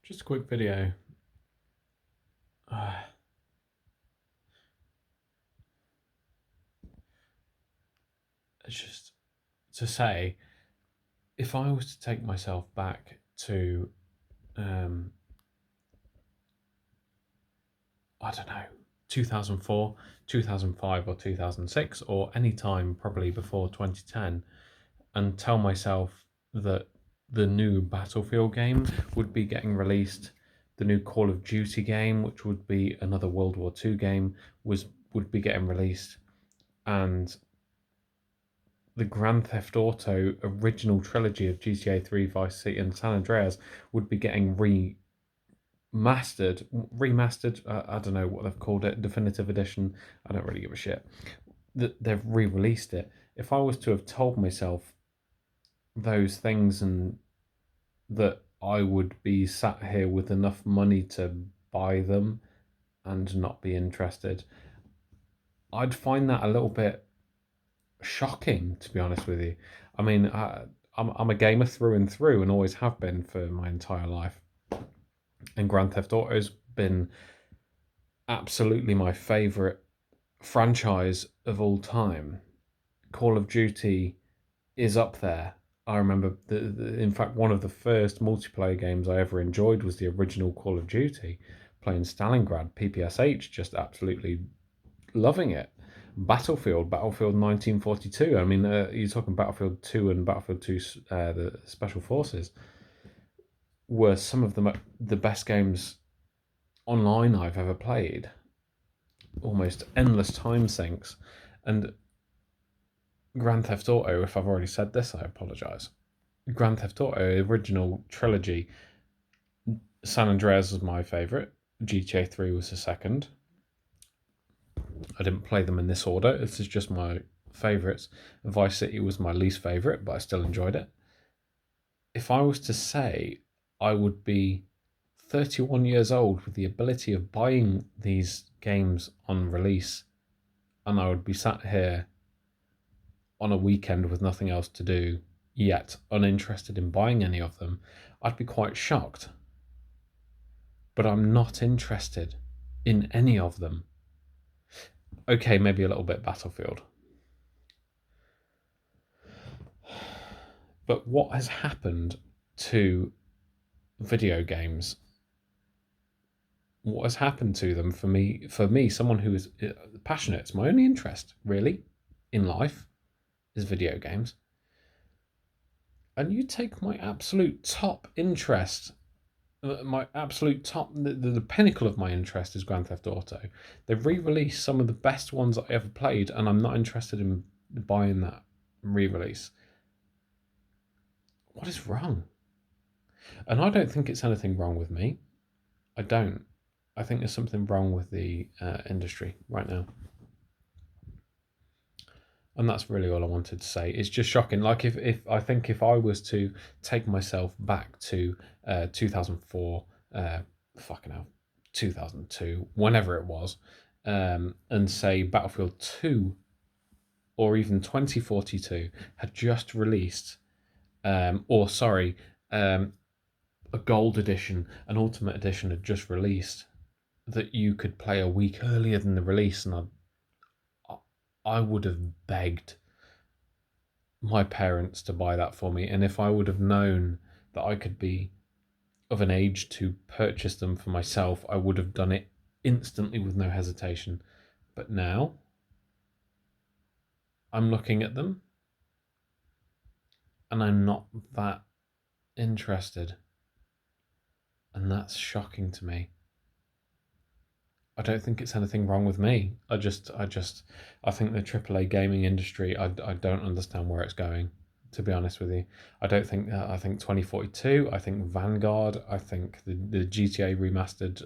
Just a quick video. It's just to say, if I was to take myself back to, I don't know, 2004, 2005, or 2006, or any time probably before 2010, and tell myself that the new Battlefield game would be getting released, the new Call of Duty game, which would be another World War II game, would be getting released, and the Grand Theft Auto original trilogy of GTA 3, Vice City, and San Andreas would be getting remastered. I don't know what they've called it, definitive edition. I don't really give a shit. They've re-released it. If I was to have told myself those things and that I would be sat here with enough money to buy them and not be interested, I'd find that a little bit shocking, to be honest with you. I mean, I'm a gamer through and through and always have been for my entire life. And Grand Theft Auto's been absolutely my favourite franchise of all time. Call of Duty is up there. I remember, in fact, one of the first multiplayer games I ever enjoyed was the original Call of Duty, playing Stalingrad, PPSH, just absolutely loving it. Battlefield 1942. I mean, you're talking Battlefield 2 and Battlefield 2, the Special Forces, were some of the best games online I've ever played. Almost endless time sinks. And Grand Theft Auto, if I've already said this, I apologise. Grand Theft Auto, original trilogy, San Andreas was my favourite. GTA 3 was the second. I didn't play them in this order. This is just my favourites. Vice City was my least favourite, but I still enjoyed it. If I was to say I would be 31 years old with the ability of buying these games on release, and I would be sat here on a weekend with nothing else to do, yet uninterested in buying any of them, I'd be quite shocked. But I'm not interested in any of them. Okay, maybe a little bit Battlefield. But what has happened to video games? What has happened to them for me? For me, someone who is passionate, it's my only interest, really, in life, is video games. And you take my absolute top interest, my absolute top, the pinnacle of my interest is Grand Theft Auto. They've re-released some of the best ones I ever played, and I'm not interested in buying that re-release. What is wrong? And I don't think it's anything wrong with me. I don't. I think there's something wrong with the industry right now. And that's really all I wanted to say. It's just shocking. Like if I think if I was to take myself back to 2004, fucking hell, 2002, whenever it was, and say Battlefield 2 or even 2042 had just released, or sorry, a gold edition, an ultimate edition had just released that you could play a week earlier than the release, and I would have begged my parents to buy that for me. And if I would have known that I could be of an age to purchase them for myself, I would have done it instantly with no hesitation. But now I'm looking at them and I'm not that interested. And that's shocking to me. I don't think it's anything wrong with me. I think the AAA gaming industry, I don't understand where it's going, to be honest with you. I think 2042, I think Vanguard, I think the GTA remastered,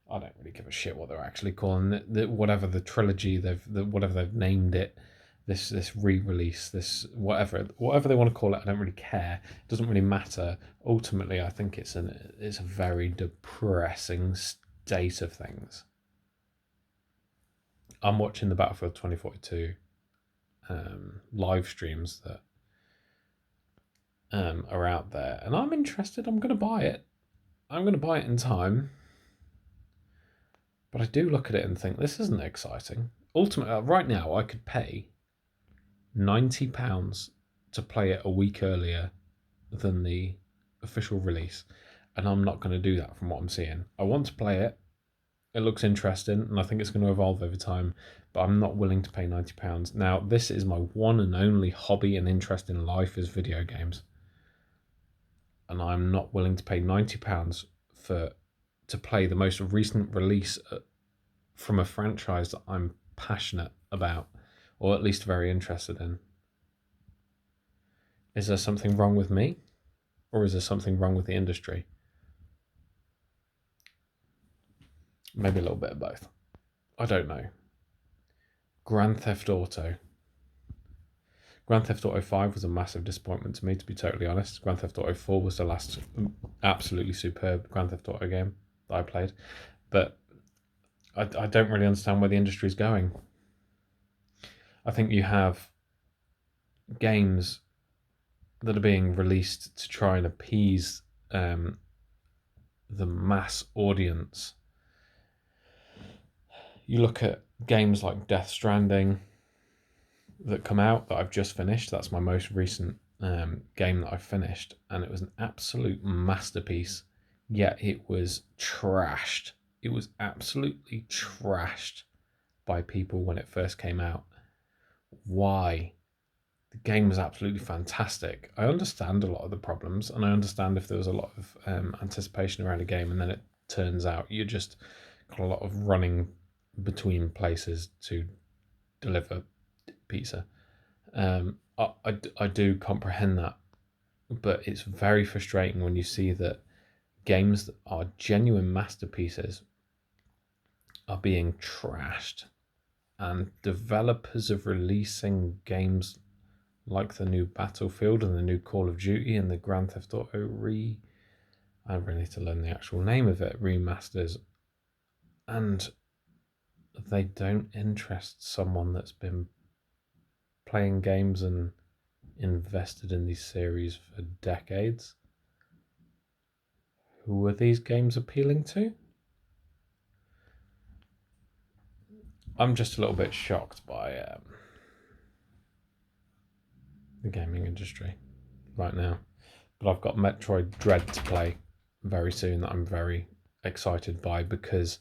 I don't really give a shit what they're actually calling it. Whatever the trilogy, whatever they've named it, this re-release, this whatever they want to call it, I don't really care. It doesn't really matter. Ultimately, I think it's a very depressing state of things. I'm watching the Battlefield 2042 live streams that are out there, and I'm interested. I'm going to buy it. I'm going to buy it in time, but I do look at it and think this isn't exciting. Ultimately, right now, I could pay £90 to play it a week earlier than the official release, and I'm not going to do that from what I'm seeing. I want to play it. It looks interesting, and I think it's going to evolve over time, but I'm not willing to pay £90. Now, this is my one and only hobby and interest in life is video games, and I'm not willing to pay £90 to play the most recent release from a franchise that I'm passionate about, or at least very interested in. Is there something wrong with me, or is there something wrong with the industry? Maybe a little bit of both. I don't know. Grand Theft Auto. Grand Theft Auto 5 was a massive disappointment to me, to be totally honest. Grand Theft Auto 4 was the last absolutely superb Grand Theft Auto game that I played. But I don't really understand where the industry is going. I think you have games that are being released to try and appease the mass audience. You look at games like Death Stranding that come out that I've just finished. That's my most recent game that I've finished, and it was an absolute masterpiece. Yet it was trashed. It was absolutely trashed by people when it first came out. Why? The game was absolutely fantastic. I understand a lot of the problems, and I understand if there was a lot of anticipation around a game, and then it turns out you just got a lot of running between places to deliver pizza. I do comprehend that, but it's very frustrating when you see that games that are genuine masterpieces are being trashed, and developers are releasing games like the new Battlefield and the new Call of Duty and the Grand Theft Auto I really need to learn the actual name of it, remasters, and they don't interest someone that's been playing games and invested in these series for decades. Who are these games appealing to? I'm just a little bit shocked by the gaming industry right now. But I've got Metroid Dread to play very soon that I'm very excited by, because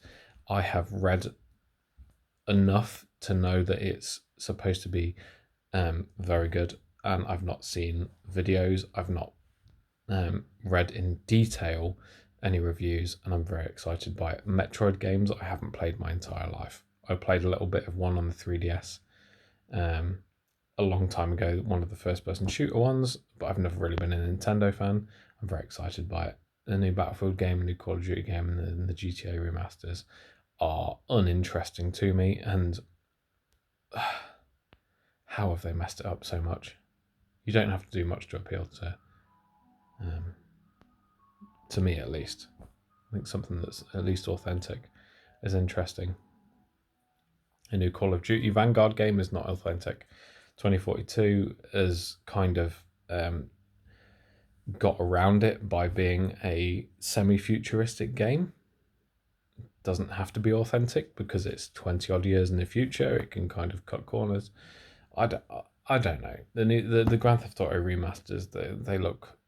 I have read enough to know that it's supposed to be very good, and I've not seen videos. I've not read in detail any reviews, and I'm very excited by it. Metroid games I haven't played my entire life. I played a little bit of one on the 3DS a long time ago, one of the first person shooter ones, but I've never really been a Nintendo fan. I'm very excited by it. The new Battlefield game, the new Call of Duty game, and the GTA remasters are uninteresting to me, and how have they messed it up so much? You don't have to do much to appeal to me, at least. I think something that's at least authentic is interesting. A new Call of Duty Vanguard game is not authentic. 2042 has kind of got around it by being a semi-futuristic game. Doesn't have to be authentic because it's 20 odd years in the future. It can kind of cut corners. I don't know. The Grand Theft Auto remasters, they look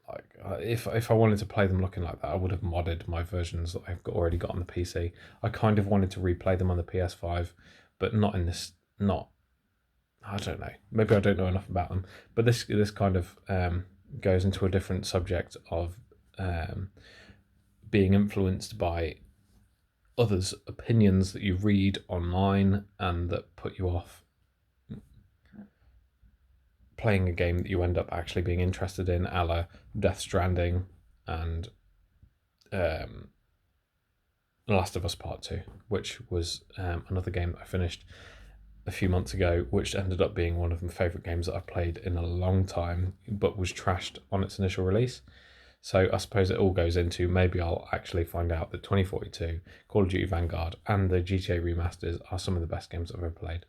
like, if I wanted to play them looking like that, I would have modded my versions that I've already got on the PC. I kind of wanted to replay them on the PS5, but not in this. Not, I don't know. Maybe I don't know enough about them. But this kind of goes into a different subject of being influenced by others' opinions that you read online and that put you off playing a game that you end up actually being interested in, a la Death Stranding and The Last of Us Part 2, which was another game that I finished a few months ago, which ended up being one of my favourite games that I've played in a long time, but was trashed on its initial release. So I suppose it all goes into, maybe I'll actually find out that 2042, Call of Duty Vanguard, and the GTA remasters are some of the best games I've ever played.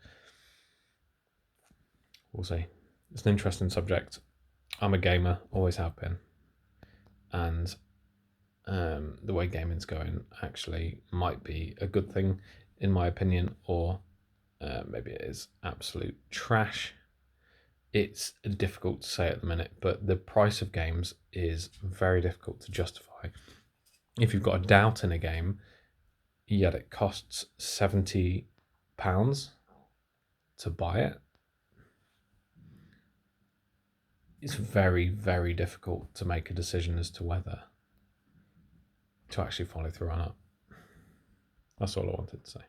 We'll see. It's an interesting subject. I'm a gamer, always have been. And the way gaming's going actually might be a good thing, in my opinion, or maybe it is absolute trash. It's difficult to say at the minute, but the price of games is very difficult to justify. If you've got a doubt in a game, yet it costs £70 to buy it, it's very, very difficult to make a decision as to whether to actually follow through on it. That's all I wanted to say.